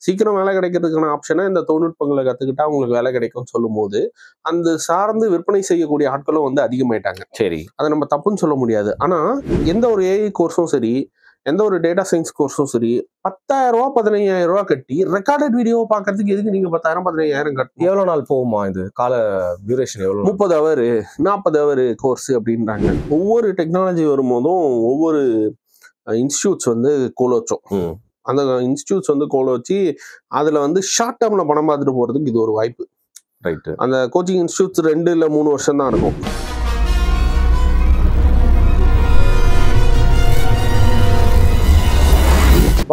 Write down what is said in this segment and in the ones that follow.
சீக்கிரம் வேலை கிடைக்கிறதுக்கான ஆப்ஷனை இந்த தொழில்நுட்பங்களை கத்துக்கிட்டா உங்களுக்கு வேலை கிடைக்கும்னு சொல்லும் போது அந்த சார்ந்து விற்பனை செய்யக்கூடிய ஆட்களும் வந்து அதிகமாயிட்டாங்க. சரி, அதை நம்ம தப்புன்னு சொல்ல முடியாது. ஆனா எந்த ஒரு ஏஐ கோர்ஸும் சரி, எந்த ஒரு டேட்டா சயின்ஸ் கோர்ஸும் சரி, 10,000 15,000 கட்டி ரெக்கார்டட் வீடியோ பாக்குறதுக்கு எதுக்கு நீங்க 10,000 15,000 கட்டணும்? எவ்வளவு நாள் போகுமா இது? கால டியூரேஷன் எவ்வளவு? 30 ஹவர் 40 ஹவர் கோர்ஸ் அப்படின்றாங்க. ஒவ்வொரு டெக்னாலஜி வரும்போதும் ஒவ்வொரு இன்ஸ்டியூட்ஸ் வந்து கோலோச்சோம். அந்த இன்ஸ்டியூட்ஸ் வந்து கோலோச்சி அதுல வந்து ஷார்ட் டேர்ம்ல பணம் பார்த்துட்டு போறதுக்கு இது ஒரு வாய்ப்பு. ரைட். அந்த கோச்சிங் இன்ஸ்டியூட்ஸ் 2 இல்ல 3 வருஷம் தான் இருக்கும்.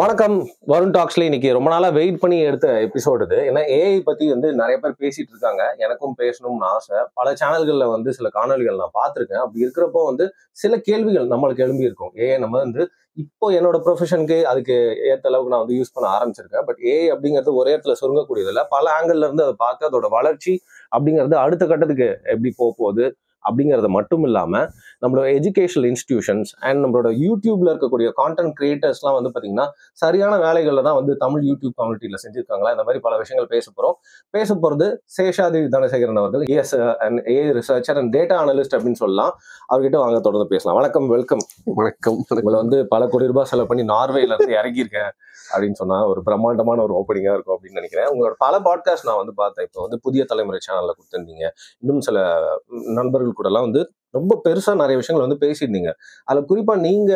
வணக்கம், வருண் டாக்ஸ்ல இன்னைக்கு ரொம்ப நாளா வெயிட் பண்ணி எடுத்த எபிசோடு இது. ஏன்னா ஏஐ பத்தி வந்து நிறைய பேர் பேசிட்டு இருக்காங்க. எனக்கும் பேசணும்னு ஆசை. பல சேனல்கள்ல வந்து சில காணொலிகள் நான் பார்த்துருக்கேன். அப்படி இருக்கிறப்போ வந்து சில கேள்விகள் நம்மளுக்கு எழும்பி இருக்கும். ஏஐ நம்ம வந்து இப்போ என்னோட ப்ரொஃபஷனுக்கு அதுக்கு ஏற்ற அளவுக்கு நான் வந்து யூஸ் பண்ண ஆரம்பிச்சிருக்கேன். பட் ஏஐ அப்படிங்கிறது ஒரே இடத்துல சுருங்கக்கூடியது இல்லை. பல ஆங்கிள் இருந்து அதை பார்த்து அதோட வளர்ச்சி அப்படிங்கிறது அடுத்த கட்டத்துக்கு எப்படி போகுது அப்படிங்கிறது மட்டும் இல்லாம நம்மளோட எஜுகேஷனல் இன்ஸ்டிடியூஷன்ஸ் அண்ட் நம்மளோட யூடியூப்ல இருக்கக்கூடிய கான்டென்ட் கிரியேட்டர்ஸ்லாம் வந்து பாத்தீங்கன்னா சரியான வேலைகள்ல தான் வந்து தமிழ் யூடியூப் கம்யூனிட்டியில செஞ்சிருக்காங்களா, இந்த மாதிரி பல விஷயங்கள் பேச போறது சேஷாதி தனசேகரன் அவர்கள். Yes, and AI researcher and data analyst அப்படின்னு சொல்லலாம். அவர்கிட்ட வாங்க தொடர்ந்து பேசலாம். வணக்கம், வெல்கம். வணக்கம். உங்களை வந்து பல கோடி ரூபாய் செலவு பண்ணி நார்வேல இருந்து இறங்கியிருக்கேன் அப்படின்னு சொன்னா ஒரு பிரம்மாண்டமான ஒரு ஓப்பனிங்கா இருக்கும் அப்படின்னு நினைக்கிறேன். உங்களோட பல பாட்காஸ்ட் நான் வந்து பார்த்தேன். இப்போ வந்து புதிய தலைமுறை சேனல்ல கொடுத்துருந்தீங்க. இன்னும் சில நண்பர்கள் கூட எல்லாம் வந்து ரொம்ப பெருசா நிறைய விஷயங்கள் வந்து பேசியிருந்தீங்க. அதுல குறிப்பா நீங்க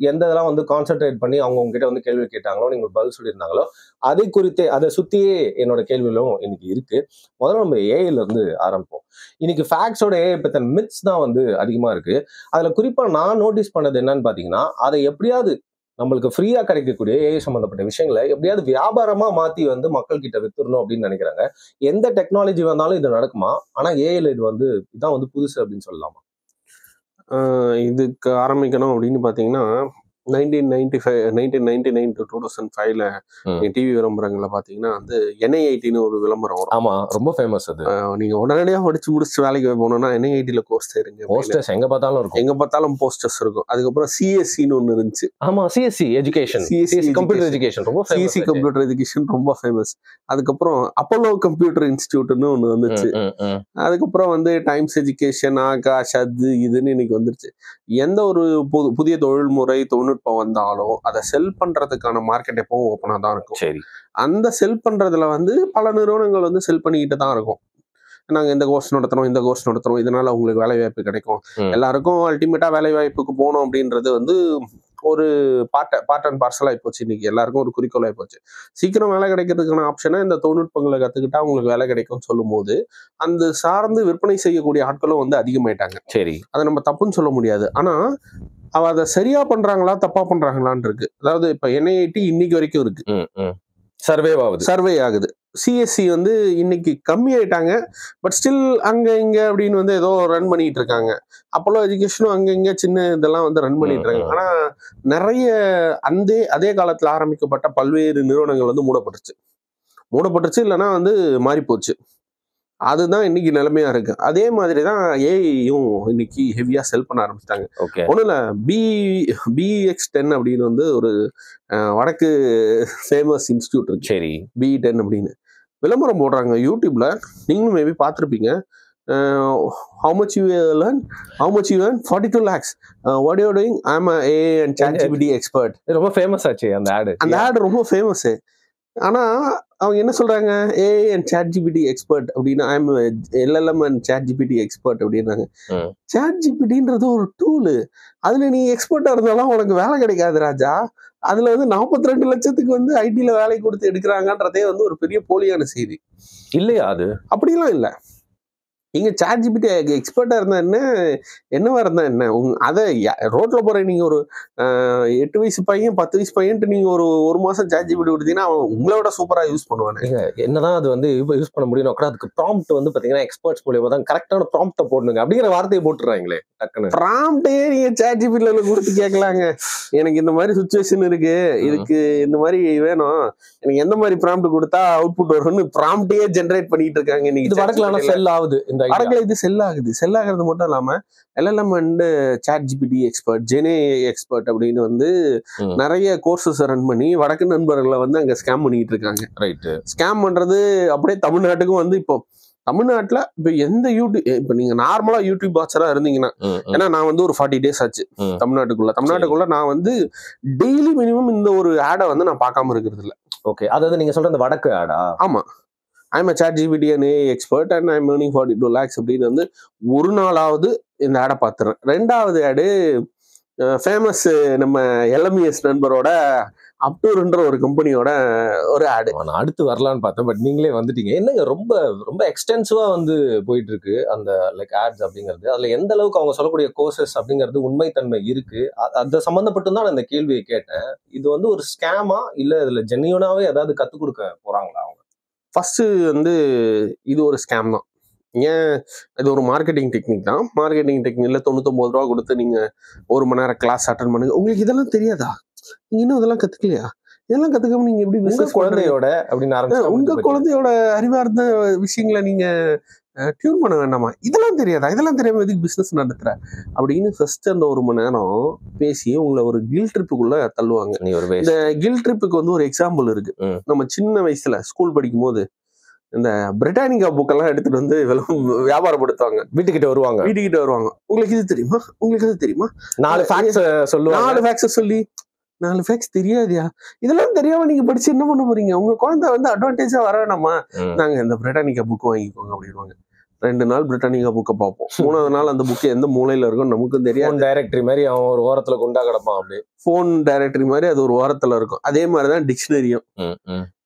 எந்த இதெல்லாம் வந்து கான்சென்ட்ரேட் பண்ணி அவங்க உங்ககிட்ட வந்து கேள்வி கேட்டாங்களோ, நீங்க பதில் சொல்லியிருந்தாங்களோ, அதை குறித்தே அதை சுத்தியே என்னோட கேள்விகளும் இன்னைக்கு இருக்கு. முதல்ல நம்ம ஏஐல இருந்து ஆரம்பிப்போம். இன்னைக்கு ஃபேக்ட்ஸோட ஏஐ பத்தின மித்ஸ் தான் வந்து அதிகமா இருக்கு. அதுல குறிப்பா நான் நோட்டீஸ் பண்ணது என்னன்னு பாத்தீங்கன்னா, அதை எப்படியாவது நம்மளுக்கு ஃப்ரீயா கிடைக்கக்கூடிய ஏஐ சம்பந்தப்பட்ட விஷயங்களை எப்படியாவது வியாபாரமா மாத்தி வந்து மக்கள் கிட்ட வித்துடணும் அப்படின்னு நினைக்கிறாங்க. எந்த டெக்னாலஜி வந்தாலும் இது நடக்குமா? ஆனா ஏஐல இது வந்து இதான் வந்து புதுசு அப்படின்னு சொல்லலாமா? இதுக்கு ஆரம்பிக்கணும் அப்படின்னு பாத்தீங்கன்னா 1999 to 2005ல டிவி விளம்பரங்கள்ல பாத்தீங்கன்னா வந்து NIITன்னு ஒரு விளம்பரம் வரும். ஆமா, ரொம்ப ஃபேமஸ் அது. நீங்க உடனடியா படிச்சு முடிச்சு வேலைக்கு போனோம்னா NIITல கோர்ஸ் சேருங்க. போஸ்டர்ஸ் எங்க பார்த்தாலும் இருக்கும். எங்க பார்த்தாலும் போஸ்டர்ஸ் இருக்கும். அதுக்கப்புறம் CSCன்னு ஒண்ணு இருந்துச்சு. ஆமா, CSC எஜுகேஷன், கம்ப்யூட்டர் எஜுகேஷன் ரொம்ப ஃபேமஸ். CSC கம்ப்யூட்டர் எஜுகேஷன் ரொம்ப ஃபேமஸ். அதுக்கப்புறம் அப்போலோ கம்ப்யூட்டர் இன்ஸ்டிடியூட்னு ஒண்ணு வந்துச்சு. அதுக்கப்புறம் வந்து டைம்ஸ் எஜுகேஷன், ஆகாஷ், அது இதுன்னு இன்னைக்கு வந்துருச்சு. எந்த ஒரு புதிய தொழில்முறை தொழில்நுட்பம் வந்தாலும் அதை செல் பண்றதுக்கான மார்க்கெட் எப்பவும் ஓப்பனா தான் இருக்கும். சரி, அந்த செல் பண்றதுல வந்து பல நிறுவனங்கள் வந்து செல் பண்ணிக்கிட்டு தான் இருக்கும். நாங்க இந்த கோர்ஸ் நடத்துறோம், இதனால உங்களுக்கு வேலை வாய்ப்பு கிடைக்கும், எல்லாருக்கும் அல்டிமேட்டா வேலை வாய்ப்புக்கு போகணும் அப்படின்றது வந்து ஒரு பார்ட் அண்ட் பார்சல் ஆகி போச்சு. இன்னைக்கு எல்லாருக்கும் ஒரு குறிக்கோள் ஆகி போச்சு. சீக்கிரம் வேலை கிடைக்கிறதுக்கான ஆப்ஷனை இந்த தொழில்நுட்பங்களை கத்துக்கிட்டா உங்களுக்கு வேலை கிடைக்கும்னு சொல்லும் போது அந்த சார்ந்து விற்பனை செய்யக்கூடிய ஆட்களும் வந்து அதிகமாயிட்டாங்க. சரி, அதை நம்ம தப்புன்னு சொல்ல முடியாது. ஆனா அவ அதை சரியா பண்றாங்களா தப்பா பண்றாங்களான்னு இருக்கு. அதாவது இப்ப NIIT இன்னைக்கு வரைக்கும் இருக்கு, சர்வே ஆகுது. CSC வந்து இன்னைக்கு கம்மி ஆயிட்டாங்க. பட் ஸ்டில் அங்க இங்க அப்படின்னு வந்து ஏதோ ரன் பண்ணிட்டு இருக்காங்க. அப்போலோ எஜுகேஷனும் அங்க இங்க சின்ன இதெல்லாம் வந்து ரன் பண்ணிட்டு இருக்காங்க. ஆனா நிறைய அதே காலத்துல ஆரம்பிக்கப்பட்ட பல்வேறு நிறுவனங்கள் வந்து மூடப்பட்டுச்சு இல்லைன்னா வந்து மாறி போச்சு. அதுதான் இன்னைக்கு நிலைமையா இருக்கு. அதே மாதிரிதான் ஏஐயும் இன்னைக்கு ஹெவியா செல் பண்ண ஆரம்பிச்சிட்டாங்க. ஒண்ணும் இல்ல, BX10 அப்படின்னு வந்து ஒரு வடக்கு ஃபேமஸ் இன்ஸ்டிடியூட் இருக்கு. சரி, BE10 அப்படின்னு விளம்பரம் போடுறாங்க யூடியூப்ல. நீங்களும் மேபி பார்த்துருப்பீங்க. how much you earn 42 lakhs, what you are doing, I am a AI and ChatGPT expert. ரொம்ப ஃபேமஸ் ஆச்சு அந்த ஆட் ரொம்ப ஃபேமஸ். ஆனா அவங்க என்ன சொல்றாங்க, AI and ChatGPT expert அப்படின்னா I am LLM and ChatGPT expert அப்படின்னாங்க. ChatGPTன்றது ஒரு டூலு. அதுல நீ எக்ஸ்பர்ட்டா இருந்தாலும் உனக்கு வேலை கிடைக்காது ராஜா. அதுல வந்து 42 லட்சத்துக்கு வந்து ஐடில வேலை கொடுத்து எடுக்கிறாங்கன்றதே வந்து ஒரு பெரிய போலியான செய்தி இல்லையா? அது அப்படிலாம் இல்லை. நீங்க ChatGPT எக்ஸ்பர்ட்டா இருந்தா என்னவா இருந்தா என்ன, அதை ரோட்ல போற நீங்க ஒரு 8 வயசு பையன் 10 வயசு பையன்ட்டு நீங்க ஒரு மாசம் ChatGPT கொடுத்தீங்கன்னா அவன் உங்களை விட சூப்பரா யூஸ் பண்ணுவானு. என்னதான் அது வந்து யூஸ் பண்ண முடியும் கூட, அதுக்கு ப்ராம்ப்ட் வந்து பாத்தீங்கன்னா எக்ஸ்பர்ட்ஸ் மூலியமா தான் கரெக்டான ப்ராம்ப்ட போடணுங்க அப்படிங்கிற வார்த்தையை போட்டுறாங்களே டக்குன்னு. ப்ராம்ப்டே நீங்க ChatGPTல கொடுத்து கேட்கலாங்க. எனக்கு இந்த மாதிரி சுச்சுவேஷன் இருக்கு, இதுக்கு இந்த மாதிரி வேணும், எனக்கு எந்த மாதிரி ப்ராம்ப்ட் கொடுத்தா அவுட்புட் வரும்னு ப்ராம்ப்டே ஜென்ரேட் பண்ணிட்டு இருக்காங்க. இது வடக்குல செல் ஆகுது இந்த வரக்குள்ள இது செல் ஆகுறது மட்டும் இல்லாம LLM அண்ட் ChatGPT எக்ஸ்பர்ட், ஜெனே எக்ஸ்பர்ட் அப்படின்னு வந்து நிறைய கோர்சஸ் ரன் பண்ணி வடக்கு நண்பர்களை வந்து அங்க ஸ்கேம் பண்ணிட்டு இருக்காங்க. ரைட். ஸ்கேம் பண்றது அப்படியே தமிழ்நாட்டுக்கும் வந்து இப்போ தமிழ்நாட்டுல இப்ப எந்த யூடியூப் இப்ப நீங்க நார்மலா யூடியூப் வாட்சரா இருந்தீங்கன்னா, ஏன்னா நான் வந்து ஒரு 40 days ஆச்சு தமிழ்நாட்டுக்குள்ள நான் வந்து டெய்லி மினிமம் இந்த ஒரு ஆடை வந்து நான் பார்க்காம இருக்கிறது இல்ல. ஓகே, அதாவது நீங்க சொல்ற அந்த வடக்கு ஆடா? ஆமா, I'm ChatGPT and AI expert and I'm earning 42 lakhs அப்படின்னு வந்து ஒரு நாளாவது இந்த ஆடை பார்த்துறேன். ரெண்டாவது ஆடு ஃபேமஸ் நம்ம LMES நண்பரோட அப்டூர்ன்ற ஒரு கம்பெனியோட ஒரு ஆடு. நான் அடுத்து வரலான்னு பார்த்தேன், பட் நீங்களே வந்துட்டீங்க. என்னங்க ரொம்ப ரொம்ப எக்ஸ்டென்சிவா வந்து போயிட்டு இருக்கு அந்த லைக் ஆட்ஸ் அப்படிங்கிறது. அதுல எந்த அளவுக்கு அவங்க சொல்லக்கூடிய கோர்சஸ் அப்படிங்கிறது உண்மைத்தன்மை இருக்கு, அது சம்பந்தப்பட்டு தான் நான் இந்த கேள்வியை கேட்டேன். இது வந்து ஒரு ஸ்கேமா இல்ல இதுல ஜென்யூனாவே ஏதாவது கத்துக் கொடுக்க போறாங்களா அவங்க? ஃபர்ஸ்ட் வந்து இது ஒரு ஸ்கேம் தான். ஏன், இது ஒரு மார்க்கெட்டிங் டெக்னிக் தான். மார்க்கெட்டிங் டெக்னிக்ல 99 ரூபா கொடுத்து நீங்க 1 மணி நேரம் கிளாஸ் அட்டன் பண்ணுங்க. உங்களுக்கு இதெல்லாம் தெரியாதா? நீங்க இன்னும் இதெல்லாம் கத்துக்கலையா? இதெல்லாம் கத்துக்காம நீங்க எப்படி பிசினஸ் குழந்தையோட அப்படின்னு ஆரம்பிச்சு உங்க குழந்தையோட அறிவார்ந்த விஷயங்களை நீங்க டியூன் பண்ண வேண்டாமா? இதெல்லாம் தெரியாதா? இதெல்லாம் தெரியாம எதுக்கு பிசினஸ் நடத்துற அப்படின்னு ஃபர்ஸ்ட் அந்த 1 மணி நேரம் பேசி உங்களை ஒரு கில் ட்ரிப்புக்குள்ள தள்ளுவாங்க. இந்த கில் ட்ரிப்புக்கு வந்து ஒரு எக்ஸாம்பிள் இருக்கு. நம்ம சின்ன வயசுல ஸ்கூல் படிக்கும் போது இந்த பிரிட்டானிகா புக்கெல்லாம் எடுத்துட்டு வந்து வியாபாரப்படுத்துவாங்க. வீட்டுக்கிட்ட வருவாங்க. உங்களுக்கு இது தெரியுமா, உங்களுக்கு இது தெரியுமா, 4 ஃபேக்ட்ஸ் சொல்லி 4 ஃபேக்ட்ஸ் தெரியாதியா, இதெல்லாம் தெரியாம நீங்க படிச்சு என்ன பண்ண போறீங்க? உங்க குழந்தை வந்து அட்வான்டேஜா வர வேணாமா? நாங்க இந்த பிரிட்டானிகா புக் வாங்கிக்கோங்க அப்படின்வாங்க. 2 நாள் பிரிட்டானிகா புக்கை பார்ப்போம். 3வது நாள் அந்த புக்கு எந்த மூலையில இருக்கும் நமக்கும் தெரியாது. டைரக்டரி மாதிரி அவன் ஒரு ஓரத்துல கொண்டா கிடப்பான். அப்படியே போன் டைரக்டரி மாதிரி அது ஒரு ஓரத்துல இருக்கும். அதே மாதிரிதான் டிக்ஷனரியும்.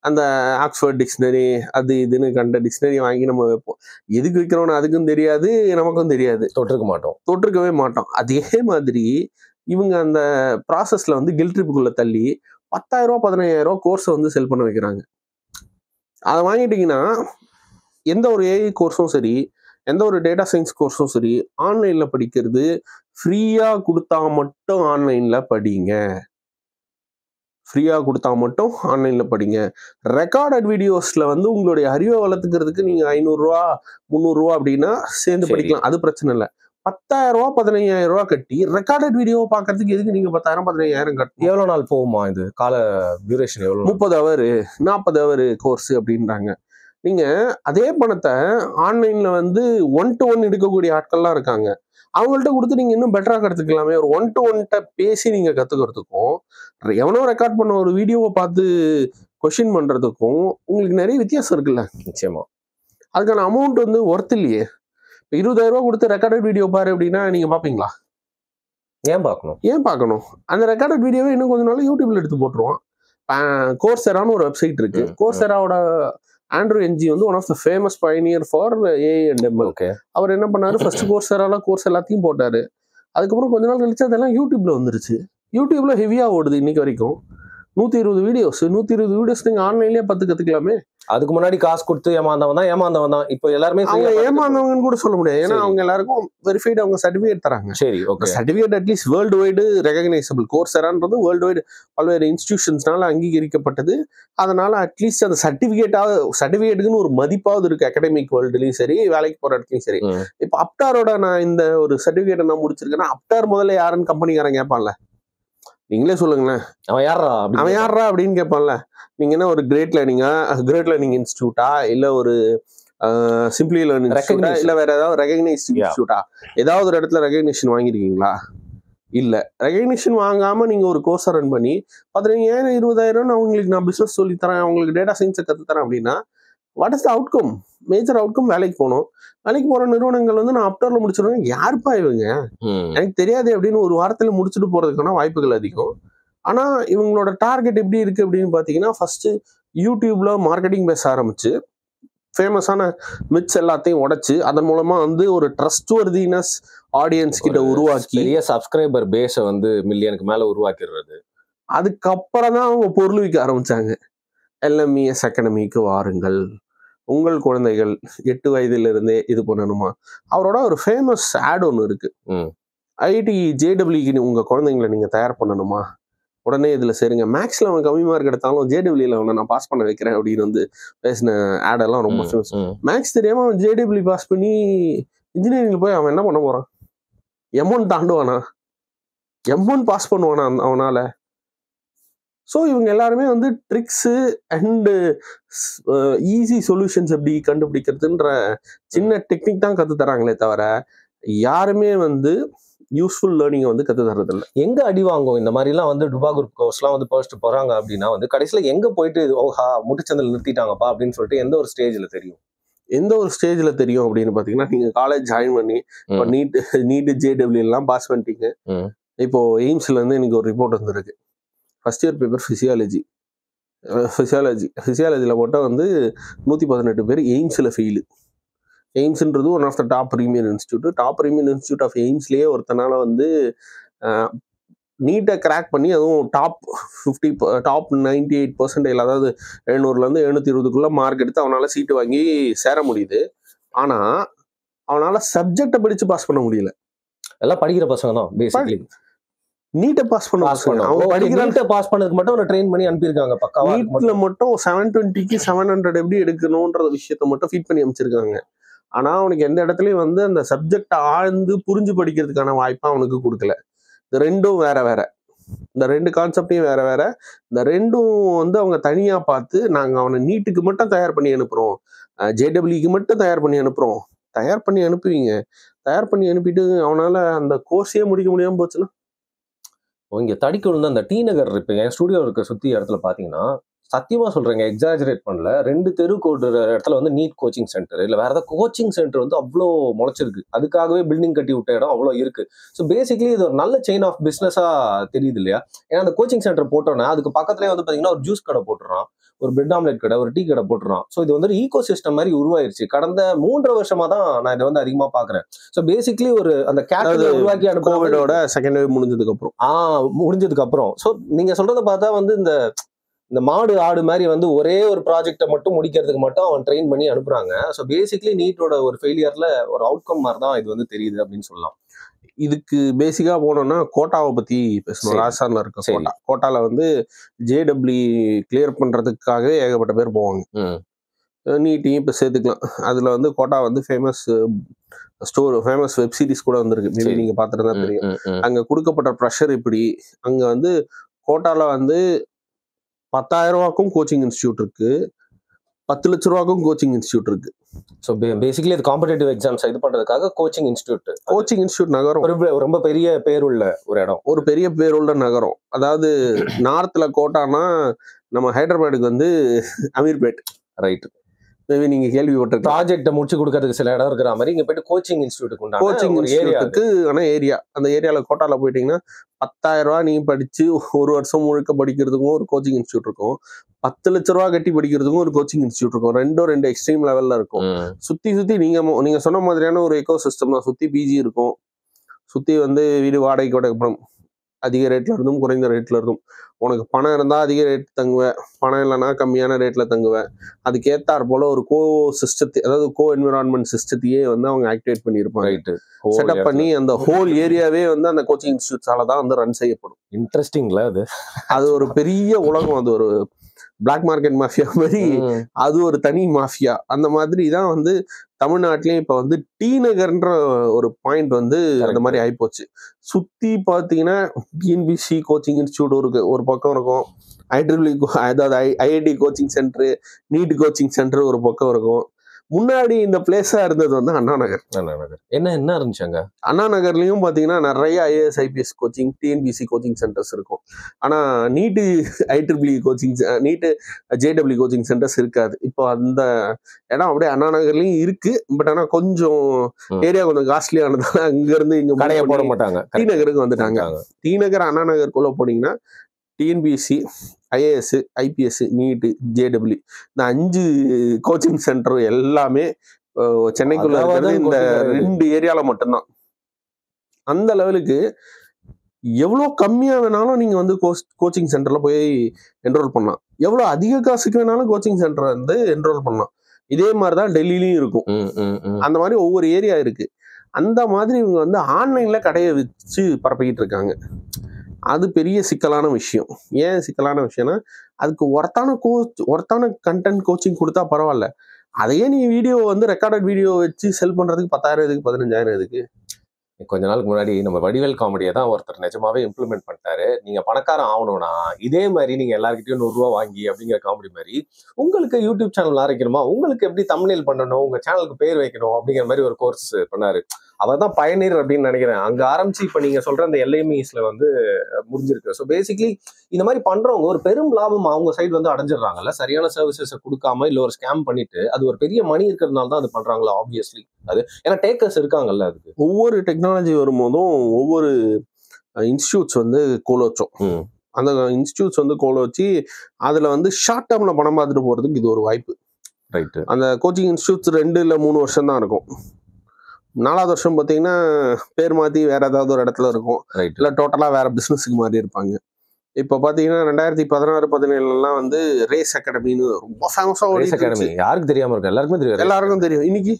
அந்த ஆக்ஸ்போர்ட் டிக்ஷனரி அது இதுன்னு கண்ட டிக்ஷனரி வாங்கி நம்ம வைப்போம். எதுக்கு வைக்கிறோம்னு அதுக்கும் தெரியாது, நமக்கும் தெரியாது, தொட்டிருக்கவே மாட்டோம். அதே மாதிரி இவங்க அந்த ப்ராசஸ்ல வந்து கில் ட்ரிப்புக்குள்ள தள்ளி 10,000 ரூபா 15,000 ரூபா கோர்ஸை வந்து செல் பண்ண வைக்கிறாங்க. அதை வாங்கிட்டீங்கன்னா எந்த ஒரு AI கோர்ஸும் சரி, எந்த ஒரு டேட்டா சயின்ஸ் கோர்ஸும் சரி, ஆன்லைன்ல படிக்கிறது ஃப்ரீயா கொடுத்தா மட்டும் ஆன்லைன்ல படிங்க. ரெக்கார்டட் வீடியோஸ்ல வந்து உங்களுடைய அறிவை வளர்த்துக்கிறதுக்கு நீங்க 500 ரூபா 300 ரூபா அப்படின்னா சேர்ந்து படிக்கலாம், அது பிரச்சனை இல்லை. 10,000 ரூபா 15,000 ரூபா கட்டி ரெக்கார்டட் வீடியோ பாக்குறதுக்கு எதுக்கு நீங்க 10,000 15,000 கட்டணும்? எவ்வளவு நாள் போகுமா இது? கால டியூரேஷன் எவ்வளவு? 30 ஹவர் 40 ஹவர் கோர்ஸ் அப்படின்றாங்க. நீங்க அதே பணத்தை ஆன்லைன்ல வந்து 1-to-1 எடுக்கக்கூடிய ஆட்கள்லாம் இருக்காங்க. அவங்கள்ட்ட கொடுத்து நீங்க இன்னும் பெட்டரா கத்துக்கலாமே. ஒரு 1-to-1 பேசி நீங்க கத்துக்கிறதுக்கும் எவனோ ரெக்கார்ட் பண்ண ஒரு வீடியோவை பார்த்து கொஸ்டின் பண்றதுக்கும் உங்களுக்கு நிறைய வித்தியாசம் இருக்குல்ல. நிச்சயமா அதுக்கான அமௌண்ட் வந்து ஒர்த் இல்லையே. 20,000 ரூபா கொடுத்து ரெக்கார்டட் வீடியோ பாரு அப்படின்னா நீங்க பாப்பீங்களா? ஏன் பார்க்கணும்? அந்த ரெக்கார்டட் வீடியோவை இன்னும் கொஞ்ச நாள் யூடியூப்ல எடுத்து போட்டுருவோம். கோர்செரான்னு ஒரு வெப்சைட் இருக்கு. கோர்செராவோட ஆண்ட்ரூ என்ஜி வந்து one of the famous pioneer for AI and ML. அவர் என்ன பண்ணாரு, ஃபர்ஸ்ட் கோர்செரால கோர்ஸ் எல்லாத்தையும் போட்டாரு. அதுக்கப்புறம் கொஞ்ச நாள் கழிச்சு அதெல்லாம் யூடியூப்ல வந்துருச்சு. யூடியூப்ல ஹெவியா ஓடுது இன்னைக்கு வரைக்கும். 120 வீடியோஸ் நீங்க ஆன்லைன்லயே 10 கத்துக்கலாமே. அதுக்கு முன்னாடி காசு கொடுத்து ஏமாந்தவன் தான். இப்போ எல்லாருமே ஏமாந்தவங்கன்னு கூட சொல்ல முடியாது. ஏன்னா அவங்க எல்லாருக்கும் வெரிஃபைடு அவங்க சர்டிபிகேட் தராங்க. சரி, okay. Certificate at least world wide recognisable. கோர்செரான்றது வேர்ல்டு வைடு பல்வேறு இன்ஸ்டிடியூஷன்ஸ்னால அங்கீகரிக்கப்பட்டது. அதனால அட்லீஸ்ட் அந்த சர்டிபிகேட்டுக்குன்னு ஒரு மதிப்பாவது இருக்கு. அகாடமிக் வேர்ல்டுலயும் சரி, வேலைக்கு போற இடத்துலயும் சரி. இப்போ அப்டாரோட நான் இந்த ஒரு சர்டிபிகேட் நான் முடிச்சிருக்கேன்னா அப்டார் முதல்ல யாருன்னு கம்பெனிக்காரன் கேட்பான்ல, நீங்களே சொல்லுங்களேன், அவன் யாரா அப்படின்னு கேட்பான்ல. நீங்க என்ன ஒரு கிரேட் லேர்னிங் இன்ஸ்டிடியூட்டா, இல்ல ஒரு சிம்பிளி லேர்னிங் இன்ஸ்டிடியூட்டா, இல்ல வேற ஏதாவது ரெகக்னைஸ்ட் இன்ஸ்டிடியூட்டா? ஏதாவது ஒரு இடத்துல ரெகக்னிஷன் வாங்கிருக்கீங்களா? இல்ல. ரெகக்னிஷன் வாங்காம நீங்க ஒரு கோர்ஸ் ரன் பண்ணி 15,000 20,000 அவங்களுக்கு நான் பிசினஸ் சொல்லி தரேன், அவங்களுக்கு டேட்டா சயின்ஸை கத்து தரேன் அப்படின்னா what is the outcome? Major outcome வேலைக்கு போகணும். வேலைக்கு போற நிறுவனங்கள் வந்து நான் அப்டர்ல முடிச்சிருவேன், யாருப்பா இவங்க எனக்கு தெரியாது அப்படின்னு ஒரு வாரத்துல முடிச்சுட்டு போறதுக்கான வாய்ப்புகள் அதிகம். ஆனா இவங்களோட டார்கெட் எப்படி இருக்கு அப்படின்னு பாத்தீங்கன்னா, ஃபர்ஸ்ட் யூடியூப்ல மார்க்கெட்டிங் பேச ஆரம்பிச்சு ஃபேமஸான மிட்ஸ் எல்லாத்தையும் உடைச்சு அதன் மூலமா வந்து ஒரு ட்ரஸ்ட்வர்தினஸ் ஆடியன்ஸ் கிட்ட உருவாக்கி பெரிய சப்ஸ்கிரைபர் பேஸை வந்து மில்லியனுக்கு மேல உருவாக்கிடுறது. அதுக்கப்புறம் தான் அவங்க பொருள் விற்க ஆரம்பிச்சாங்க. LMES அகாடமிக்கு வாருங்கள், உங்கள் குழந்தைகள் 8 வயதிலிருந்தே இது பண்ணணுமா. அவரோட ஒரு ஃபேமஸ் ஆட் ஒன்று இருக்கு. IIT JEE உங்க குழந்தைங்களை நீங்க தயார் பண்ணணுமா, உடனே இதுல சேருங்க. மேக்ஸ்ல அவன் கம்மி மார்க் எடுத்தாலும் ஜேடபிள்யூல அவனை நான் பாஸ் பண்ண வைக்கிறேன் அப்படின்னு வந்து பேசின ஆடெல்லாம் ரொம்ப ஃபேமஸ். மேக்ஸ் தெரியாம அவன் ஜேடபிள்யூ பாஸ் பண்ணி இன்ஜினியரிங்ல போய் அவன் என்ன பண்ண போறான்? M1 தாண்டுவானா? M1 பாஸ் பண்ணுவானா அவனால? ஸோ இவங்க எல்லாருமே வந்து ட்ரிக்ஸு அண்டு ஈஸி சொல்யூஷன்ஸ் எப்படி கண்டுபிடிக்கிறதுன்ற சின்ன டெக்னிக் தான் கற்று தராங்களே தவிர யாருமே வந்து யூஸ்ஃபுல் லேர்னிங்கை வந்து கற்று தர்றதில்லை. எங்க அடி வாங்கும் இந்த மாதிரிலாம் வந்து டுபா குரூப் கோர்ஸ்லாம் வந்து ஃபர்ஸ்ட் போறாங்க அப்படின்னா வந்து கடைசியில் எங்க போயிட்டு ஓஹா முட்டுச்சந்தில் நிறுத்திட்டாங்கப்பா அப்படின்னு சொல்லிட்டு எந்த ஒரு ஸ்டேஜ்ல தெரியும்? எந்த ஒரு ஸ்டேஜ்ல தெரியும் அப்படின்னு பாத்தீங்கன்னா, நீங்க காலேஜ் ஜாயின் பண்ணி இப்போ நீட் ஜேடபிள்யூ எல்லாம் பாஸ் பண்ணிட்டீங்க. இப்போ எய்ம்ஸ்ல இருந்து எனக்கு ஒரு ரிப்போர்ட் வந்துருக்கு. ஃபர்ஸ்ட் இயர் பேப்பர் ஃபிசியாலஜியில் மட்டும் வந்து 118 பேர் எய்ம்ஸில் ஃபெயிலு. எய்ம்ஸ்ன்றது one of the top premier institute of எய்ம்ஸ்லேயே ஒருத்தனால வந்து நீட்டை கிராக் பண்ணி அதுவும் டாப் 98%, அதாவது 700லேருந்து 720க்குள்ள மார்க் எடுத்து அவனால் சீட்டு வாங்கி சேர முடியுது. ஆனால் அவனால் சப்ஜெக்டை படித்து பாஸ் பண்ண முடியல. எல்லாம் படிக்கிற பசங்க தான் பேசிக்கலி. நீட்டை பாஸ் பண்ண பாஸ் பண்ணதுக்கு மட்டும் அவனை ட்ரெயின் பண்ணி அனுப்பியிருக்காங்க. பக்காவா நீட்ல மட்டும் 720க்கு 700 எப்படி எடுக்கணும்ன்ற விஷயத்த மட்டும் ஃபீட் பண்ணி அமைச்சிருக்காங்க. ஆனா அவனுக்கு எந்த இடத்துலயும் வந்து அந்த சப்ஜெக்ட் ஆழ்ந்து புரிஞ்சு படிக்கிறதுக்கான வாய்ப்பா அவனுக்கு கொடுக்கல. இந்த ரெண்டும் வேற, இந்த ரெண்டு கான்செப்டையும் வேற, இந்த ரெண்டும் வந்து அவங்க தனியா பார்த்து நாங்க அவனை நீட்டுக்கு மட்டும் தயார் பண்ணி அனுப்புறோம், ஜேடபிள்யூக்கு மட்டும் தயார் பண்ணி அனுப்புவீங்க. தயார் பண்ணி அனுப்பிட்டு அவனால அந்த கோர்ஸே முடிக்க முடியாம போச்சுன்னா இங்க தடிக்கணும் தான். அந்த டி நகர் இப்போ என் ஸ்டுடியோ இருக்க சுத்தி இடத்துல பாத்தீங்கன்னா சத்தியமா சொல்றேங்க, எக்ஸாஜரேட் பண்ணல, 2 தெரு கோடு இடத்துல வந்து நீட் கோச்சிங் சென்டர் இல்லை வேற ஏதாவது கோச்சிங் சென்டர் வந்து அவ்வளோ முளைச்சிருக்கு. அதுக்காகவே பில்டிங் கட்டி விட்ட இடம் அவ்வளோ இருக்கு. ஸோ பேசிக்கலி இது ஒரு நல்ல செயின் ஆஃப் பிஸ்னஸா தெரியுது இல்லையா? ஏன்னா அந்த கோச்சிங் சென்டர் போட்டோன்னா அதுக்கு பக்கத்துலேயே வந்து பார்த்தீங்கன்னா ஒரு ஜூஸ் கடை போட்டுறான், ஒரு பிரெட் ஆம்லெட் கடை, ஒரு டீ கடை போட்டுறான். ஸோ இது வந்து ஈகோ சிஸ்டம் மாதிரி உருவாயிருச்சு. கடந்த 3 வருஷமா தான் நான் இதை வந்து அதிகமாக பார்க்குறேன். ஸோ பேசிக்கலி ஒரு அந்த கேட்டகரி உருவாக்கி கோவிடோட செகண்ட் வேவ் முடிஞ்சதுக்கு அப்புறம் ஸோ நீங்க சொல்றதை பார்த்தா வந்து இந்த மாடு ஆடு மாதிரி வந்து ஒரே ஒரு ப்ராஜெக்டை மட்டும் முடிக்கிறதுக்கு மட்டும் அவன் ட்ரெயின் பண்ணி அனுப்புறாங்க. ஸோ பேசிக்லி நீட்டோட ஒரு ஃபெயிலியர்ல ஒரு அவுட்கம் மாதிரி தான் இது வந்து தெரியுது அப்படின்னு சொல்லலாம். இதுக்கு பேசிக்கா போனோம்னா கோட்டாவை பத்தி பேசணும். ராஜஸ்தான்ல இருக்க கோட்டால வந்து ஜேடபிள்யூ கிளியர் பண்றதுக்காகவே ஏகப்பட்ட பேர் போவாங்க. நீட்டையும் இப்போ சேர்த்துக்கலாம். அதுல வந்து கோட்டா வந்து ஃபேமஸ் வெப் சீரிஸ் கூட வந்திருக்கு. மேபி நீங்க பார்த்துட்டு தான் தெரியும். அங்க கொடுக்கப்பட்ட ப்ரெஷர் இப்படி. அங்க வந்து கோட்டால வந்து 10,000 ரூபாய்க்கும் கோச்சிங் இன்ஸ்டியூட் இருக்கு, 10 லட்ச ரூபாய்க்கும் கோச்சிங் இன்ஸ்டியூட் இருக்கு. ஸோ பேசிக்கலி இது காம்படிட்டிவ் எக்ஸாம்ஸ் இது பண்றதுக்காக கோச்சிங் இன்ஸ்டியூட் நகரம் ரொம்ப பெரிய பேருள்ள ஒரு இடம், ஒரு பெரிய பேருள்ள நகரம். அதாவது நார்த்ல கோட்டானா நம்ம ஹைதராபாத்துக்கு வந்து அமீர்பேட், ரைட்? மேபி நீங்க கேள்விப்பட்ட ப்ராஜெக்ட்டை முடிச்சு கொடுக்கறதுக்கு சில இடம் இருக்கிற மாதிரி இங்க போயிட்டு கோச்சிங் இன்ஸ்டியூட்டுக்கு ஆனா ஏரியா, அந்த ஏரியால கோட்டால போயிட்டீங்கன்னா 10,000 ரூபாய் நீங்க படிச்சு ஒரு வருஷம் முழுக்க படிக்கிறதுக்கும் ஒரு கோச்சிங் இன்ஸ்டியூட் இருக்கும், 10 லட்ச ரூபாய் கட்டி படிக்கிறதுக்கும் ஒரு கோச்சிங் இன்ஸ்டியூட் இருக்கும். ரெண்டு எக்ஸ்ட்ரீம் லெவல்ல இருக்கும். சுத்தி நீங்க சொன்ன மாதிரியான ஒரு எக்கோ சிஸ்டம் தான். சுத்தி பிஜி இருக்கும், சுத்தி வந்து வீடு வாடகைக்கு கொடுக்கப்படும். அதிக ரேட்ல இருந்தும் குறைந்த ரேட்ல இருந்தும். உனக்கு பணம் இருந்தா அதிக ரேட் தங்குவேன், பணம் இல்லைன்னா கம்மியான ரேட்ல தங்குவேன். அதுக்கேத்தார் போல ஒரு அதாவது கோ என்விரான்மெண்ட் சிஸ்டத்தையே வந்து அவங்க ஆக்டிவேட் பண்ணியிருப்பாங்க, செட்டப் பண்ணி அந்த ஹோல் ஏரியாவே வந்து அந்த கோச்சிங் இன்ஸ்டியூட்ஸால தான் வந்து ரன் செய்யப்படும். இன்ட்ரெஸ்டிங்ல அது ஒரு பெரிய உலகம். அது ஒரு பிளாக் மார்க்கெட் மாஃபியா மாதிரி, அது ஒரு தனி மாஃபியா. அந்த மாதிரி தான் வந்து தமிழ்நாட்டிலயும் இப்ப வந்து டி நகர்ன்ற ஒரு பாயிண்ட் வந்து அந்த மாதிரி ஆயிப்போச்சு. சுத்தி பாத்தீங்கன்னா டிஎன்பிசி கோச்சிங் இன்ஸ்டியூட் ஒரு பக்கம் இருக்கும், IIT coaching center, NEET coaching center ஒரு பக்கம் இருக்கும். முன்னாடி இந்த பிளேஸா இருந்தது வந்து அண்ணா நகர். என்ன இருந்துச்சாங்க? அண்ணா நகர்லயும் பாத்தீங்கன்னா நிறைய IAS IPS coaching, TNPSC coaching centers இருக்கும். ஆனா நீட்டு ஐட்ரிபிள்யூ கோச்சிங், நீட்டு ஜேடபிள்யூ கோச்சிங் சென்டர்ஸ் இருக்காது. இப்போ அந்த இடம் அப்படியே அண்ணா நகர்லயும் இருக்கு. பட் ஆனா கொஞ்சம் ஏரியா கொஞ்சம் காஸ்ட்லியானதால அங்க இருந்து இங்க கடையை போட மாட்டாங்க, டி நகருக்கு வந்துட்டாங்க. டி நகர் அண்ணா நகருக்குள்ள போனீங்கன்னா டிஎன்பிசி, ஐஏஎஸ், ஐபிஎஸ், நீட்டு, ஜேடபிள்யூ இந்த 5 கோச்சிங் சென்டர் எல்லாமே சென்னைக்குள்ள இருக்கிறது இந்த 2 ஏரியால மட்டும்தான். அந்த லெவலுக்கு எவ்வளோ கம்மியா வேணாலும் நீங்க வந்து கோச்சிங் சென்டர்ல போய் என்ரோல் பண்ணலாம், எவ்வளோ அதிக காசுக்கு வேணாலும் கோச்சிங் சென்டர் வந்து என்ரோல் பண்ணலாம். இதே மாதிரிதான் டெல்லியிலயும் இருக்கும். அந்த மாதிரி ஒவ்வொரு ஏரியா இருக்கு. அந்த மாதிரி இவங்க வந்து ஆன்லைன்ல கடையை வச்சு பரப்பிக்கிட்டு இருக்காங்க. அது பெரிய சிக்கலான விஷயம். ஏன் சிக்கலான விஷயம்னா, அதுக்கு ஒர்த்தான கண்டென்ட் கோச்சிங் கொடுத்தா பரவாயில்ல. அதையே நீ வீடியோ வந்து ரெக்கார்டட் வீடியோ வச்சு செல் பண்றதுக்கு 10,000 எதுக்கு 15,000 எதுக்கு? கொஞ்ச நாளுக்கு முன்னாடி நம்ம வடிவேல் காமெடியை தான் ஒருத்தர் நிஜமாவே இம்ப்ளிமெண்ட் பண்ணிட்டாரு. நீங்க பணக்காரன் ஆகணும்னா இதே மாதிரி நீங்க எல்லாருக்கிட்டையும் 100 ரூபா வாங்கி அப்படிங்கிற காமெடி மாதிரி உங்களுக்கு யூடியூப் சேனல் ஆரம்பிக்கணுமா, உங்களுக்கு எப்படி தம்ப்நெயில் பண்ணணும், உங்க சேனலுக்கு பேர் வைக்கணும் அப்படிங்கிற மாதிரி ஒரு கோர்ஸ் பண்ணாரு. அவர் தான் பயனீர் அப்படின்னு நினைக்கிறேன். அங்க ஆரம்பிச்சு இப்ப நீங்க சொல்ற அந்த LMEஸ்ல வந்து முடிஞ்சிருக்கு. ஸோ பேசிக்லி இந்த மாதிரி பண்றவங்க ஒரு பெரும் லாபம் அவங்க சைடு வந்து அடைஞ்சிடறாங்கல்ல, சரியான சர்வீசஸ் கொடுக்காம இல்ல ஒரு ஸ்கேம் பண்ணிட்டு. அது ஒரு பெரிய மணி இருக்கிறதுனால தான் அது பண்றாங்களா ஆப்வியஸ்லி. அது ஏன்னா டேக்கர்ஸ் இருக்காங்கல்ல. அதுக்கு ஒவ்வொரு டெக்னாலஜி வரும்போதும் ஒவ்வொரு இன்ஸ்டியூட்ஸ் வந்து கோலோச்சோம். அந்த இன்ஸ்டியூட்ஸ் வந்து கோலோச்சி அதுல வந்து ஷார்ட் டேர்ம்ல பணம் பார்த்துட்டு போறதுக்கு இது ஒரு வாய்ப்பு. ரைட். அந்த கோச்சிங் இன்ஸ்டியூட்ஸ் 2 இல்ல 3 வருஷம் தான் இருக்கும். 4வது வருஷம் பார்த்தீங்கன்னா பேர் மாத்தி வேற ஏதாவது ஒரு இடத்துல இருக்கும். இல்ல டோட்டலா வேற பிசினஸுக்கு மாறி இருப்பாங்க. இப்போ பாத்தீங்கன்னா 2016-17 வந்து ரேஸ் அகாடமின்னு ரொம்ப ஃபேமஸா ரேஸ் அகாடமி யாருக்கு தெரியாம இருக்கு? எல்லாருக்கும் தெரியும். எல்லாருக்கும் தெரியும். இன்னைக்கு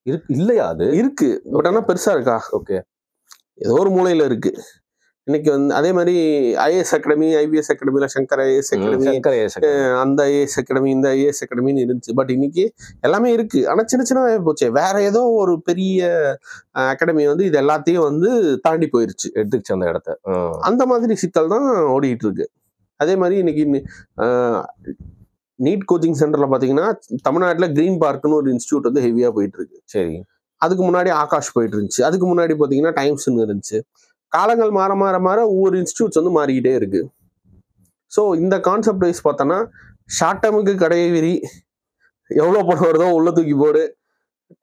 இருக்கு இல்லையா? அது இருக்கு. பட் ஆனா பெருசா இருக்கா? ஓகே, ஏதோ ஒரு மூலையில இருக்கு. இன்னைக்கு வந்து அதே மாதிரி IAS அகாடமி, IBS அகாடமில சங்கர் IAS அகாடமி, அந்த IAS அகாடமி, இந்த IAS அகாடமின்னு இருந்துச்சு. பட் இன்னைக்கு எல்லாமே இருக்கு. ஆனா சின்ன சின்னதாக போச்சு. வேற ஏதோ ஒரு பெரிய அகாடமி வந்து இது எல்லாத்தையும் வந்து தாண்டி போயிருச்சு, எடுத்துக்கிச்சு அந்த இடத்த. அந்த மாதிரி சிக்கல் தான் ஓடிட்டு இருக்கு. அதே மாதிரி இன்னைக்கு நீட் கோச்சிங் சென்டர்ல பாத்தீங்கன்னா தமிழ்நாட்டுல கிரீன் பார்க்னு ஒரு இன்ஸ்டியூட் வந்து ஹெவியா போயிட்டு இருக்கு. சரி. அதுக்கு முன்னாடி ஆகாஷ் போயிட்டு இருந்துச்சு. அதுக்கு முன்னாடி பாத்தீங்கன்னா டைம்ஸ்ன்னு இருந்துச்சு. காலங்கள் மாற மாற மாற ஒவ்வொரு இன்ஸ்டியூட்ஸ் வந்து மாறிக்கிட்டே இருக்கு. ஸோ இந்த கான்செப்ட் வைஸ் பார்த்தோன்னா ஷார்ட் டேர்முக்கு கடையை விரி, எவ்வளோ பணம் வருதோ உள்ள தூக்கி போடு,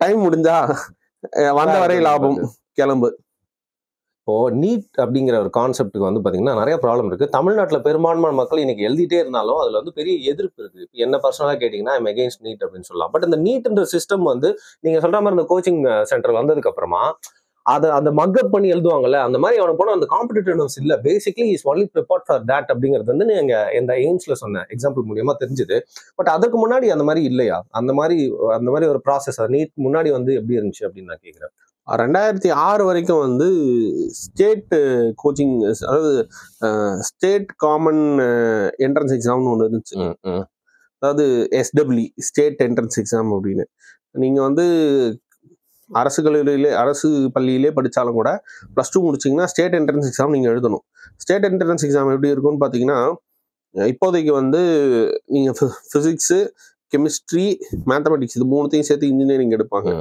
டைம் முடிஞ்சா வந்த வரை லாபம், கிளம்பு. இப்போ நீட் அப்படிங்கிற ஒரு கான்செப்டுக்கு வந்து பாத்தீங்கன்னா நிறைய ப்ராப்ளம் இருக்கு. தமிழ்நாட்டில் பெரும்பான்மையான மக்கள் இன்னைக்கு எழுதிட்டே இருந்தாலும் அதுல வந்து பெரிய எதிர்ப்பு இருக்கு. என்ன பர்சனலா கேட்டீங்கன்னா ஐம் அகெயின்ஸ்ட் நீட் அப்படின்னு சொல்லலாம். பட் இந்த நீட்ன்ற சிஸ்டம் வந்து நீங்க சொல்ற மாதிரி இந்த கோச்சிங் சென்டர் வந்ததுக்கு அப்புறமா அதை அந்த மக்கப் பண்ணி எழுதுவாங்கல்ல, அந்த மாதிரி அவனுக்கு போன அந்த காம்படிட்டிவ்னஸ் இல்ல. Basically is only prepared for that அப்படிங்கிறது வந்து நீங்க இந்த எய்ம்ஸ்ல சொன்ன எக்ஸாம்பிள் மூலியமா தெரிஞ்சுது. பட் அதுக்கு முன்னாடி அந்த மாதிரி இல்லையா? அந்த மாதிரி ஒரு ப்ராசஸ் நீட் முன்னாடி வந்து எப்படி இருந்துச்சு அப்படின்னு நான் கேட்கிறேன். 2006 வரைக்கும் வந்து ஸ்டேட் கோச்சிங், அதாவது ஸ்டேட் காமன் என்ட்ரன்ஸ் எக்ஸாம்னு ஒன்று இருந்துச்சு. அதாவது SWE ஸ்டேட் என்ட்ரன்ஸ் எக்ஸாம் அப்படின்னு. நீங்க வந்து அரசு பள்ளியிலே படித்தாலும் கூட +2 முடிச்சிங்கன்னா ஸ்டேட் என்ட்ரன்ஸ் எக்ஸாம் நீங்கள் எழுதணும். ஸ்டேட் என்ட்ரன்ஸ் எக்ஸாம் எப்படி இருக்கும்னு பார்த்தீங்கன்னா, இப்போதைக்கு வந்து நீங்கள் ஃபிசிக்ஸு, கெமிஸ்ட்ரி, மேத்தமெட்டிக்ஸ் இது 3த்தையும் சேர்த்து இன்ஜினியரிங் எடுப்பாங்க.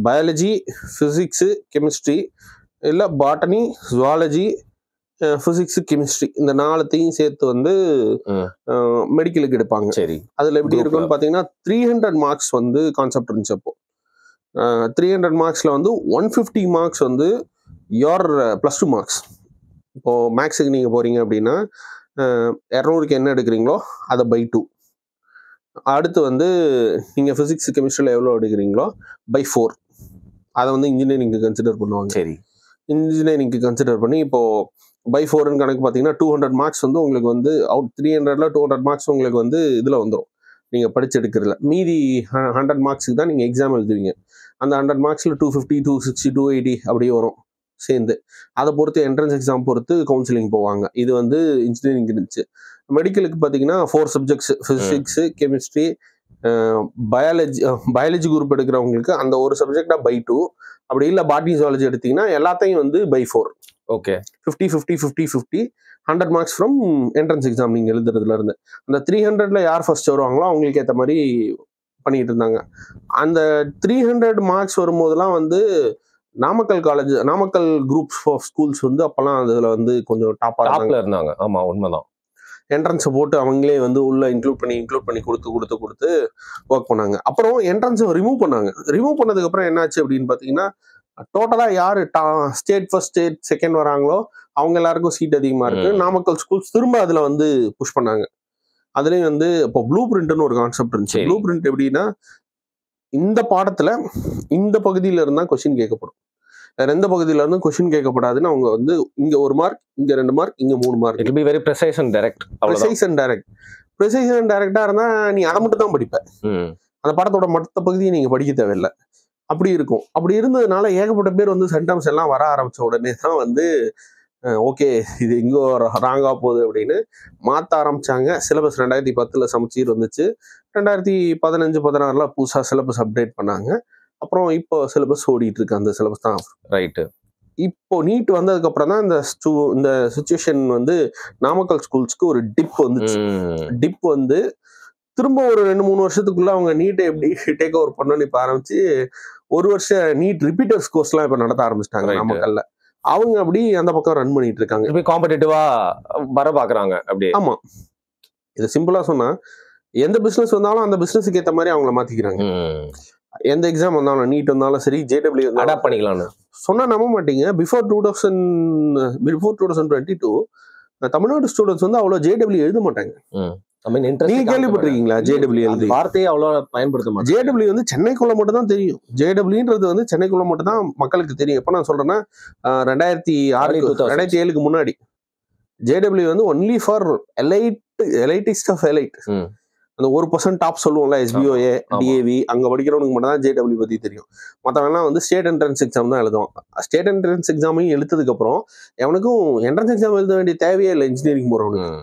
பயாலஜி, ஃபிசிக்ஸு, கெமிஸ்ட்ரி, இல்லை பாட்டனி, ஜுவாலஜி, ஃபிசிக்ஸு, கெமிஸ்ட்ரி இந்த 4த்தையும் சேர்த்து வந்து மெடிக்கலுக்கு எடுப்பாங்க. சரி. அதில் எப்படி இருக்கும்னு பார்த்தீங்கன்னா 300 மார்க்ஸ் வந்து கான்செப்ட் இருந்துச்சு. அப்போ 300 மார்க்ஸ்ல வந்து 150 மார்க்ஸ் வந்து யோர் +2 மார்க்ஸ். இப்போ மேக்ஸுக்கு நீங்க போறீங்க அப்படின்னா 200க்கு என்ன எடுக்கிறீங்களோ அதை by2. அடுத்து வந்து நீங்க பிசிக்ஸ் கெமிஸ்ட்ரியில் எவ்வளோ எடுக்கிறீங்களோ by4. அதை வந்து இன்ஜினியரிங்க்கு கன்சிடர் பண்ணுவாங்க. சரி. இன்ஜினியரிங்க்கு கன்சிடர் பண்ணி இப்போ by4ன்னு கணக்கு பார்த்தீங்கன்னா 200 மார்க்ஸ் வந்து உங்களுக்கு வந்து 300ல 200 மார்க்ஸ் உங்களுக்கு வந்து இதில் வந்துடும் நீங்கள் படிச்சு எடுக்கிறதுல. மீதி 100 மார்க்ஸுக்கு தான் நீங்கள் எக்ஸாம் எழுதுவீங்க. அந்த 100 மார்க்ஸில் 250, 260, 280 அப்படியே வரும் சேர்ந்து. அதை பொறுத்து என்ட்ரன்ஸ் எக்ஸாம் பொறுத்து கவுன்சிலிங் போவாங்க. இது வந்து இன்ஜினியரிங் இருந்துச்சு. மெடிக்கலுக்கு பார்த்தீங்கன்னா 4 subjects, physics, chemistry, biology group எடுக்கிறவங்களுக்கு அந்த ஒரு சப்ஜெக்டா by2. அப்படி இல்லை பாட்னி ஜுவாலஜி எடுத்தீங்கன்னா எல்லாத்தையும் வந்து by4. Okay. 50, 50, 50, 50, 100 marks from entrance exam நீங்கள் எழுதுறதுல இருந்து. அந்த 300ல யார் ஃபர்ஸ்ட் வருவாங்களோ அவங்களுக்கு ஏற்ற மாதிரி பண்ணிட்டு இருந்தாங்க. அந்த 300 மார்க்ஸ் வரும்போதெல்லாம் வந்து நாமக்கல் குரூப்ஸ் ஆஃப் ஸ்கூல்ஸ் வந்து அப்பெல்லாம் அதுல வந்து கொஞ்சம் டாப்ல இருந்தாங்க. ஆமா, உண்மைதான். என்ட்ரன்ஸை போட்டு அவங்களே வந்து உள்ள இன்க்ளூட் பண்ணி கொடுத்து ஒர்க் பண்ணாங்க. அப்புறம் என்ட்ரன்ஸை ரிமூவ் பண்ணாங்க. ரிமூவ் பண்ணதுக்கு அப்புறம் என்னாச்சு அப்படின்னு பார்த்தீங்கன்னா, டோட்டலா யாரு ஸ்டேட் ஃபர்ஸ்ட், ஸ்டேட் செகண்ட் வராங்களோ அவங்க எல்லாருக்கும் சீட் அதிகமா இருக்கு. நாமக்கல் ஸ்கூல்ஸ் திரும்ப அதுல வந்து புஷ் பண்ணாங்க. அதுலயும் வந்து இப்போ ப்ளூ பிரிண்ட்னு ஒரு கான்செப்ட் இருந்துச்சு. ப்ளூ பிரிண்ட் எப்படின்னா, இந்த பாடத்துல இந்த பகுதியில இருந்தா கொஸ்டின் கேட்கப்படும், வேற எந்த பகுதியில இருந்தும் கொஸ்டின் கேட்கப்படாதுன்னு அவங்க வந்து இங்க 1 மார்க், இங்க 2 மார்க், இங்க 3 mark. It will be very precise and direct. Precise and டைரக்டா இருந்தா நீ அதை மட்டும் தான் படிப்ப. அந்த பாடத்தோட மொத்த பகுதியை நீங்க படிக்க தேவையில்லை. அப்படி இருக்கும். அப்படி இருந்ததுனால ஏகப்பட்ட பேர் வந்து சென்டம்ஸ் எல்லாம் வர ஆரம்பிச்ச உடனே தான் வந்து ஓகே இது எங்கோ ராங்கா போகுது அப்படின்னு மாற்ற ஆரம்பிச்சாங்க. சிலபஸ் 2010 சமச்சீர் வந்துச்சு. 2015-16 புதுசாக சிலபஸ் அப்டேட் பண்ணாங்க. அப்புறம் இப்போ சிலபஸ் ஓடிட்டு இருக்கு, அந்த சிலபஸ் தான். ரைட்டு. இப்போ நீட் வந்ததுக்கு அப்புறம் தான் இந்த சுச்சுவேஷன் வந்து நாமக்கல் ஸ்கூல்ஸ்க்கு ஒரு டிப் வந்துச்சு. டிப் வந்து திரும்ப ஒரு 2-3 வருஷத்துக்குள்ள அவங்க நீட்டை எப்படி டேக் ஓவர் பண்ணணும்னு இப்ப ஆரம்பிச்சு ஒரு வருஷம் நீட் ரிப்பீட்டர்ஸ் கோர்ஸ்லாம் இப்ப நடத்த ஆரம்பிச்சிட்டாங்க நாமக்கல்ல. அவங்க அப்படி அந்த பக்கம் ரன் பண்ணிட்டு இருக்காங்க, காம்படிட்டிவா வர பாக்குறாங்க அப்படி. ஆமா, இது சிம்பிளா சொன்னா எந்த பிசினஸ் வந்தாலும் அந்த பிசினஸுக்கு ஏற்ற மாதிரி அவங்கள மாத்திக்கிறாங்க. எந்த எக்ஸாம் வந்தாலும் நீட் வந்தாலும் சரி, ஜேடபிள்யூ அடாப்ட் பண்ணிக்கலாம்னு சொன்னா நம்ப மாட்டீங்க. பிஃபோர் 2022 தமிழ்நாடு ஸ்டூடெண்ட்ஸ் வந்து அவ்வளவு ஜேடபிள்யூ எழுத மாட்டாங்க. நீங்க கேள்விப்பட்டிருக்கீங்களா ஜேடபிள்யூ எழுதி? வார்த்தையை அவ்வளவு பயன்படுத்த மாட்டாங்க. ஜேடபிள்யூ வந்து சென்னைக்குள்ள மட்டும் தான் தெரியும். ஜேடபிள்யூன்றது வந்து சென்னைக்குள்ள மட்டும் தான் மக்களுக்கு தெரியும். எப்ப நான் சொல்றேன்னா 2006-2007 முன்னாடி ஜேடபிள்யூ வந்து ஒன்லி ஃபார் எலைட்டிஸ்ட் ஆஃப் எலைட். அந்த 1% டாப் சொல்லுவோம்ல, SBOA, DAV, அங்க படிக்கிறவனுக்கு மட்டும் தான் ஜேடபிள்யூ பத்தி தெரியும். மற்றவெல்லாம் வந்து ஸ்டேட் என்ட்ரன்ஸ் எக்ஸாம் தான் எழுதுவோம். ஸ்டேட் என்ட்ரன்ஸ் எக்ஸாமையும் எழுத்ததுக்கு அப்புறம் எவனுக்கும் என்ட்ரன்ஸ் எக்ஸாம் எழுத வேண்டிய தேவையே இல்லை. இன்ஜினியரிங் போறவனுக்கு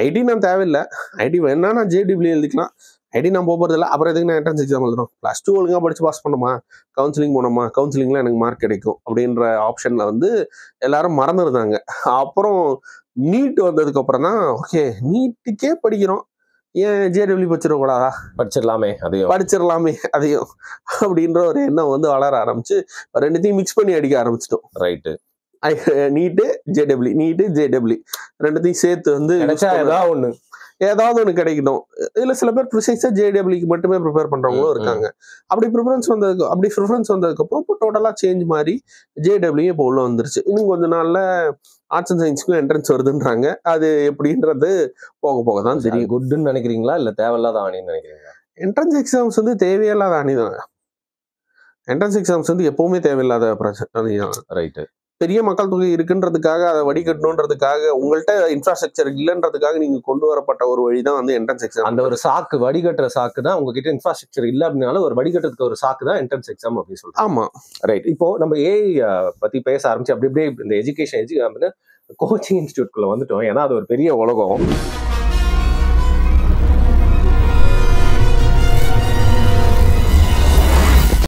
ஐடி நான் தேவையில்லை. ஐடி வேணா நான் ஜேடபிள்யூ எழுதிக்கலாம். ஐடி நான் போறதில்லை. அப்புறம் எதுக்கு நான் என்ட்ரன்ஸ் எக்ஸாம் எழுதுறோம்? +2 ஒழுங்கா படிச்சு பாஸ் பண்ணோமா, கவுன்சிலிங் போனோமா, கவுன்சிலிங்ல எனக்கு மார்க் கிடைக்கும் அப்படின்ற ஆப்ஷன்ல வந்து எல்லாரும் மறந்துருந்தாங்க. அப்புறம் நீட் வந்ததுக்கு அப்புறம் தான் ஓகே நீட்டுக்கே படிக்கிறோம், ஏன் ஜேடபிள்யூ படிச்சிடக்கூடாதா, படிச்சிடலாமே அதையும் அப்படின்ற ஒரு எண்ணம் வந்து வளர ஆரம்பிச்சு ரெண்டுத்தையும் மிக்ஸ் பண்ணி அடிக்க ஆரம்பிச்சிட்டோம். ரைட்டு. நீட்டு ஜேடபிள்யூ ரெண்டுத்தையும் சேர்த்து வந்து ஏதாவது ஒண்ணு கிடைக்கணும். இதுல சில பேர் ப்ரிசைஸா ஜேடபிள்யூக்கு மட்டுமே ப்ரிப்பேர் பண்றவங்களும் இருக்காங்க. அப்படி ப்ரிஃபரன்ஸ் வந்ததுக்கு அப்புறம் இப்போ டோட்டலா சேஞ்ச் மாதிரி ஜேடபிள்யூ இப்போ உள்ள வந்துருச்சு. இன்னும் கொஞ்ச நாள்ல ஆர்ட்ஸ் அண்ட் சயின்ஸ்க்கும் என்ட்ரன்ஸ் வருதுன்றாங்க. அது எப்படின்றது போக தான் தெரியும். குட்னு நினைக்கிறீங்களா இல்ல தேவையில்லாத ஆணின்னு நினைக்கிறீங்களா? என்ட்ரன்ஸ் எக்ஸாம்ஸ் வந்து தேவையில்லாத அணிதான். என்ட்ரன்ஸ் எக்ஸாம்ஸ் வந்து எப்பவுமே தேவையில்லாத பிரச்சனை. ரைட்டு. பெரிய மக்கள் தொகை இருக்குன்றதுக்காக அதை வடிகட்டணுன்றதுக்காக உங்கள்கிட்ட இன்ஃப்ராஸ்ட்ரக்சர் இல்லைன்றதுக்காக நீங்க கொண்டு வரப்பட்ட ஒரு வழிதான் வந்து என்ட்ரன்ஸ் எக்ஸாம். அந்த ஒரு சாக்கு, வடிகட்டுற சாக்கு தான் உங்ககிட்ட இன்ஃப்ராஸ்ட்ரக்சர் இல்லை அப்படின்னாலும் ஒரு வடிகட்டுறதுக்கு ஒரு சாக்கு தான் என்ட்ரன்ஸ் எக்ஸாம் அப்படின்னு சொல்றோம். ஆமா, ரைட். இப்போ நம்ம ஏஐ பத்தி பேச ஆரம்பிச்சு அப்படியே இந்த எஜுகேஷன் கோச்சிங் இன்ஸ்டியூட்குள்ள வந்துட்டோம். ஏன்னா அது ஒரு பெரிய உலகம்.